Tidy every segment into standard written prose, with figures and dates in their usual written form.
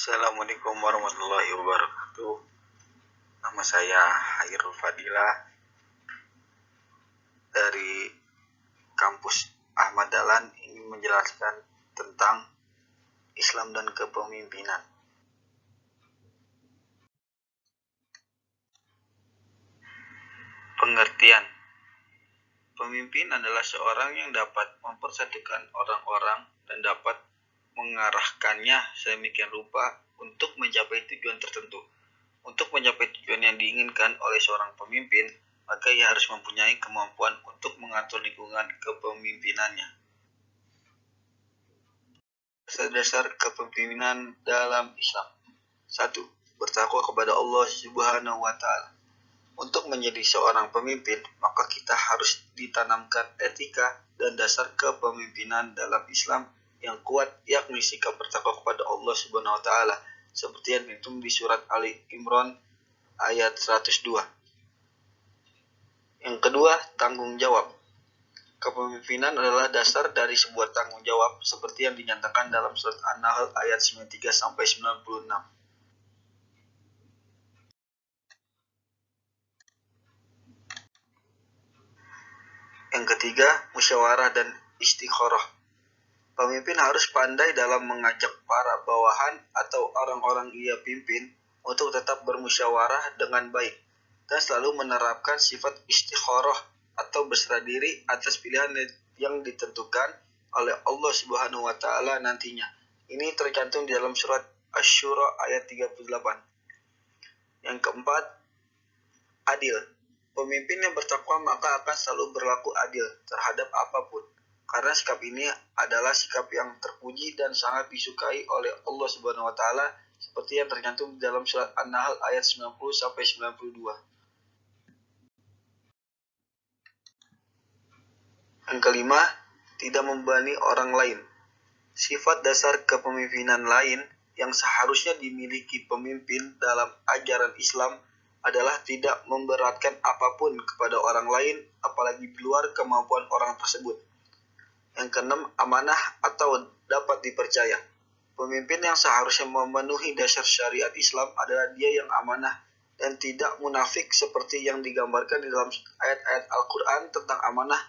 Assalamualaikum warahmatullahi wabarakatuh. Nama saya Hairul Fadilah dari kampus Ahmad Dahlan, ingin menjelaskan tentang Islam dan kepemimpinan. Pengertian: pemimpin adalah seorang yang dapat mempersatukan orang-orang dan dapat mengarahkannya sedemikian rupa untuk mencapai tujuan tertentu. Untuk mencapai tujuan yang diinginkan oleh seorang pemimpin, maka ia harus mempunyai kemampuan untuk mengatur lingkungan kepemimpinannya. Dasar kepemimpinan dalam Islam. 1. Bertakwa kepada Allah Subhanahu wa Ta'ala. Untuk menjadi seorang pemimpin, maka kita harus ditanamkan etika dan dasar kepemimpinan dalam Islam yang kuat, yakni sikap bertakwa kepada Allah Subhanahu wa Ta'ala, seperti yang ditulis di surat Ali Imran ayat 102. Yang kedua, tanggung jawab. Kepemimpinan adalah dasar dari sebuah tanggung jawab, seperti yang dinyatakan dalam surat An-Nahl ayat 93-96. Yang ketiga, musyawarah dan istikharah. Pemimpin harus pandai dalam mengajak para bawahan atau orang-orang ia pimpin untuk tetap bermusyawarah dengan baik dan selalu menerapkan sifat istikharah atau berserah diri atas pilihan yang ditentukan oleh Allah Subhanahu wa Ta'ala nantinya. Ini tercantum di dalam surat Asy-Syura ayat 38. Yang keempat, adil. Pemimpin yang bertakwa maka akan selalu berlaku adil terhadap apapun, karena sikap ini adalah sikap yang terpuji dan sangat disukai oleh Allah Subhanahu wa Ta'ala, seperti yang tercantum di dalam surat An-Nahl ayat 90-92. Yang kelima, tidak membebani orang lain. Sifat dasar kepemimpinan lain yang seharusnya dimiliki pemimpin dalam ajaran Islam adalah tidak memberatkan apapun kepada orang lain, apalagi di luar kemampuan orang tersebut. Yang keenam, amanah atau dapat dipercaya. Pemimpin yang seharusnya memenuhi dasar syariat Islam adalah dia yang amanah dan tidak munafik, seperti yang digambarkan di dalam ayat-ayat Al-Quran tentang amanah.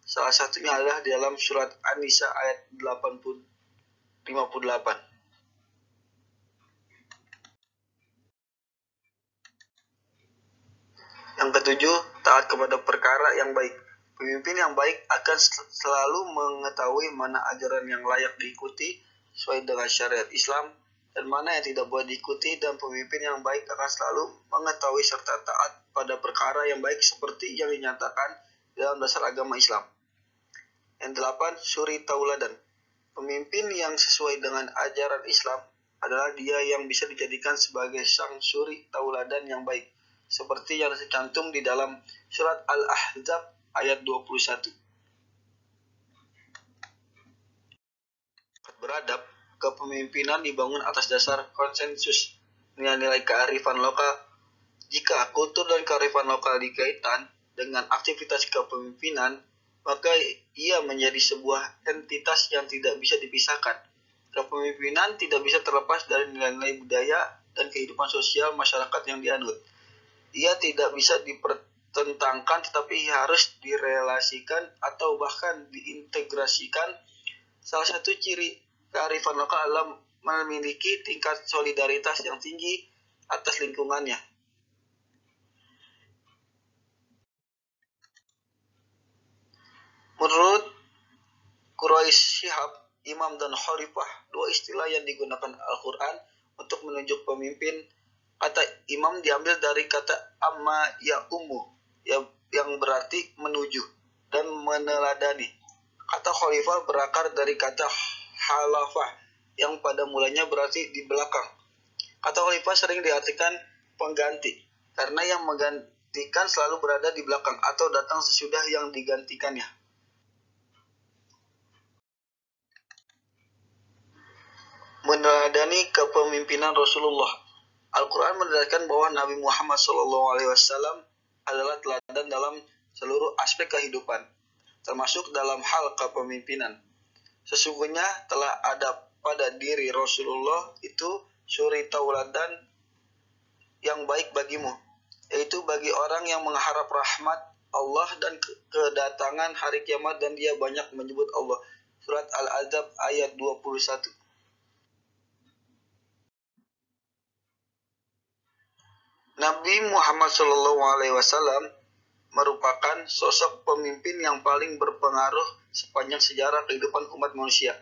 Salah satunya adalah di dalam surat An-Nisa ayat 58. Yang ketujuh, taat kepada perkara yang baik. Pemimpin yang baik akan selalu mengetahui mana ajaran yang layak diikuti sesuai dengan syariat Islam dan mana yang tidak boleh diikuti, dan pemimpin yang baik akan selalu mengetahui serta taat pada perkara yang baik seperti yang dinyatakan dalam dasar agama Islam. Yang delapan, suri tauladan. Pemimpin yang sesuai dengan ajaran Islam adalah dia yang bisa dijadikan sebagai sang suri tauladan yang baik, seperti yang tercantum di dalam surat Al-Ahzab ayat 21. Beradab, kepemimpinan dibangun atas dasar konsensus nilai-nilai kearifan lokal. Jika kultur dan kearifan lokal dikaitkan dengan aktivitas kepemimpinan, maka ia menjadi sebuah entitas yang tidak bisa dipisahkan. Kepemimpinan tidak bisa terlepas dari nilai-nilai budaya dan kehidupan sosial masyarakat yang dianut. Ia tidak bisa dipertentangkan, tetapi harus direlasikan atau bahkan diintegrasikan. Salah satu ciri kearifan lokal adalah memiliki tingkat solidaritas yang tinggi atas lingkungannya. Menurut Quraish Shihab, imam dan khalifah, dua istilah yang digunakan Al-Quran untuk menunjuk pemimpin. Kata imam diambil dari kata amma ya ummu yang berarti menuju dan meneladani. Kata khalifah berakar dari kata halafah yang pada mulanya berarti di belakang. Kata khalifah sering diartikan pengganti, karena yang menggantikan selalu berada di belakang atau datang sesudah yang digantikannya. Meneladani kepemimpinan Rasulullah. Al-Quran menegaskan bahwa Nabi Muhammad SAW adalah teladan dalam seluruh aspek kehidupan, termasuk dalam hal kepemimpinan. Sesungguhnya telah ada pada diri Rasulullah itu suri tauladan yang baik bagimu, yaitu bagi orang yang mengharap rahmat Allah dan kedatangan hari kiamat dan dia banyak menyebut Allah. Surat Al-Azab ayat 21. Nabi Muhammad SAW merupakan sosok pemimpin yang paling berpengaruh sepanjang sejarah kehidupan umat manusia.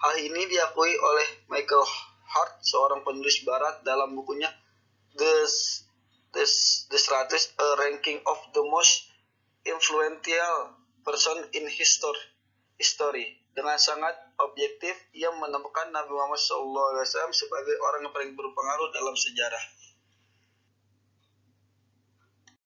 Hal ini diakui oleh Michael Hart, seorang penulis barat, dalam bukunya The 100, A Ranking of the Most Influential Person in History. Dengan sangat objektif, ia menemukan Nabi Muhammad SAW sebagai orang yang paling berpengaruh dalam sejarah.